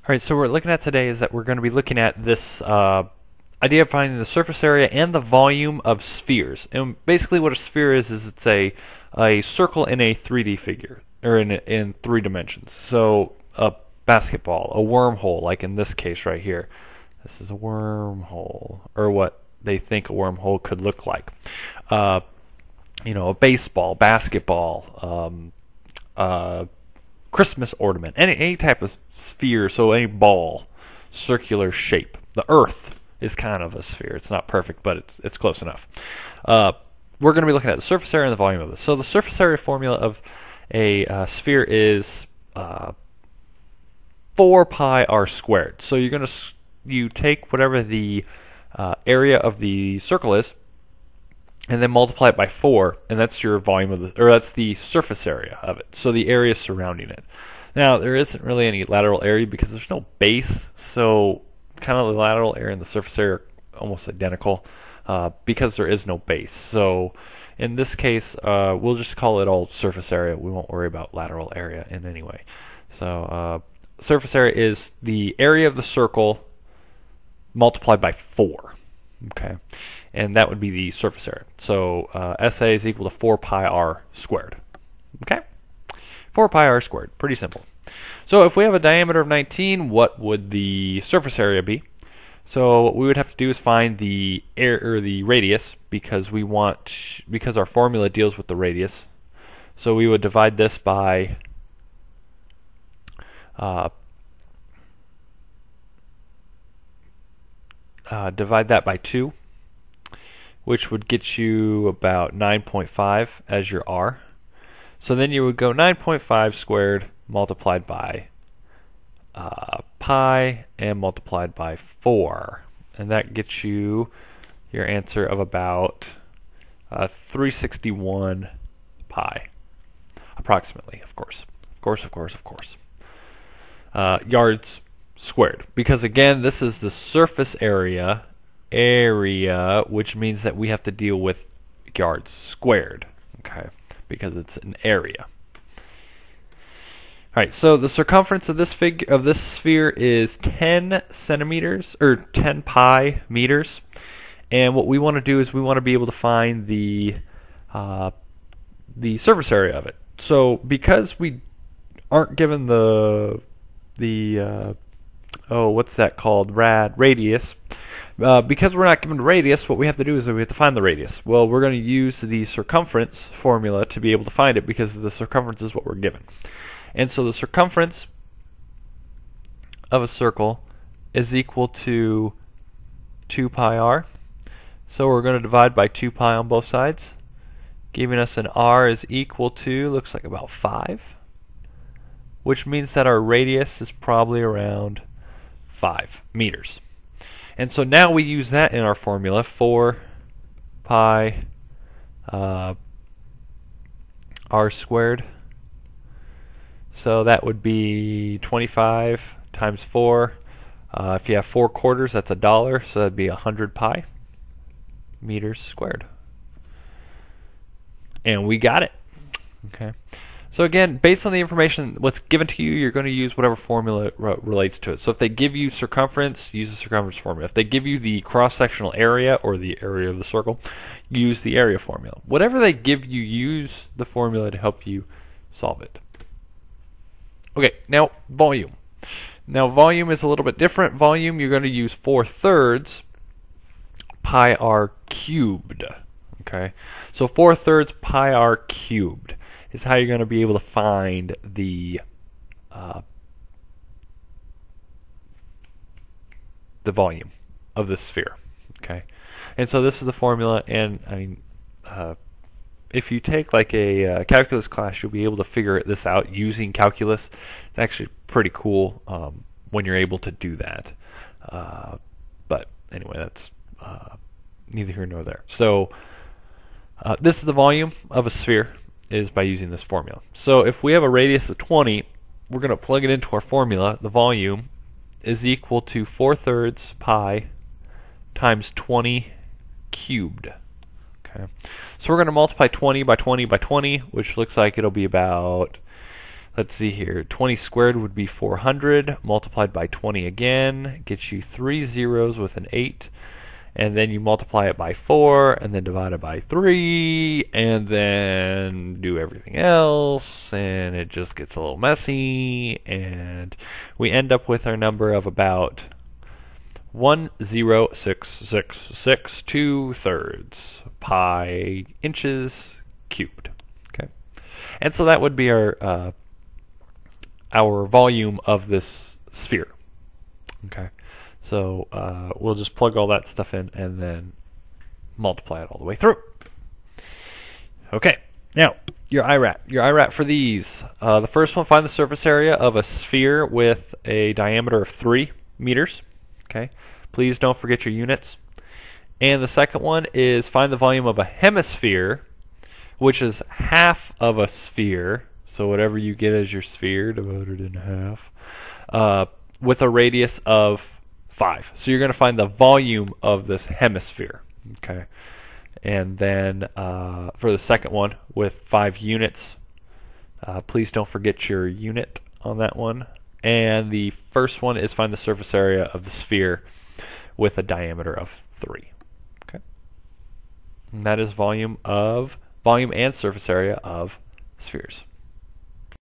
All right, so what we're looking at today is that we're going to be looking at this idea of finding the surface area and the volume of spheres. And basically what a sphere is it's a circle in a 3D figure, or in 3 dimensions. So a basketball, a wormhole, like in this case right here. This is a wormhole, or what they think a wormhole could look like. You know, a baseball, basketball, Christmas ornament, any type of sphere, so any ball, circular shape. The Earth is kind of a sphere. It's not perfect, but it's close enough. We're going to be looking at the surface area and the volume of this. So the surface area formula of a sphere is 4 pi r squared. So you take whatever the area of the circle is, and then multiply it by 4, and that's your volume of that's the surface area of it. So the area surrounding it. Now there isn't really any lateral area because there's no base, so kind of the lateral area and the surface area are almost identical because there is no base. So in this case, we'll just call it all surface area. We won't worry about lateral area in any way. So surface area is the area of the circle multiplied by 4. Okay, and that would be the surface area. So SA is equal to 4 pi r squared. Okay, 4 pi r squared, pretty simple. So if we have a diameter of 19, what would the surface area be? So what we would have to do is find the radius, because our formula deals with the radius. So we would divide this by divide that by 2, which would get you about 9.5 as your r. So then you would go 9.5 squared multiplied by pi and multiplied by 4. And that gets you your answer of about 361 pi, approximately, of course. Yards squared, because again this is the surface area, which means that we have to deal with yards squared, okay, because it's an area. Alright, so the circumference of this sphere is 10 centimeters, or 10 pi meters, and what we want to do is we want to be able to find the surface area of it. So because we aren't given what's that called? Radius. Because we're not given the radius, what we have to do is we have to find the radius. Well, we're going to use the circumference formula to be able to find it, because the circumference is what we're given. And so the circumference of a circle is equal to 2 pi r. So we're going to divide by 2 pi on both sides, giving us an r is equal to, looks like about 5, which means that our radius is probably around 5 meters. And so now we use that in our formula, 4 pi r squared. So that would be 25 times 4. If you have 4 quarters, that's $1, so that'd be 100 pi meters squared. And we got it. Okay. So again, based on the information what's given to you, you're going to use whatever formula relates to it. So if they give you circumference, use the circumference formula. If they give you the cross-sectional area, or the area of the circle, use the area formula. Whatever they give you, use the formula to help you solve it. Okay, now volume. Now volume is a little bit different. Volume, you're going to use 4/3 pi r cubed. Okay, so 4/3 pi r cubed is how you're going to be able to find the volume of the sphere. Okay, and so this is the formula, and I mean, if you take like a calculus class, you'll be able to figure this out using calculus. It's actually pretty cool when you're able to do that. But anyway, that's neither here nor there. So this is the volume of a sphere, is by using this formula. So if we have a radius of 20, we're going to plug it into our formula. The volume is equal to 4/3 pi times 20 cubed. Okay, so we're going to multiply 20 by 20 by 20, which looks like it'll be about let's see here, 20 squared would be 400, multiplied by 20 again, gets you 3 zeros with an 8, and then you multiply it by 4, and then divide it by 3, and then do everything else, and it just gets a little messy, and we end up with our number of about 10666 pi inches cubed. Okay, and so that would be our volume of this sphere. Okay, so we'll just plug all that stuff in and then multiply it all the way through. Okay, now your IRAT. Your IRAT for these. The first one, find the surface area of a sphere with a diameter of 3 meters. Okay, please don't forget your units. And the second one is find the volume of a hemisphere, which is half of a sphere. So whatever you get as your sphere divided in half, with a radius of 5. So you're going to find the volume of this hemisphere. Okay, and then for the second one with 5 units, please don't forget your unit on that one. And the first one is find the surface area of the sphere with a diameter of 3. Okay, and that is volume and surface area of spheres.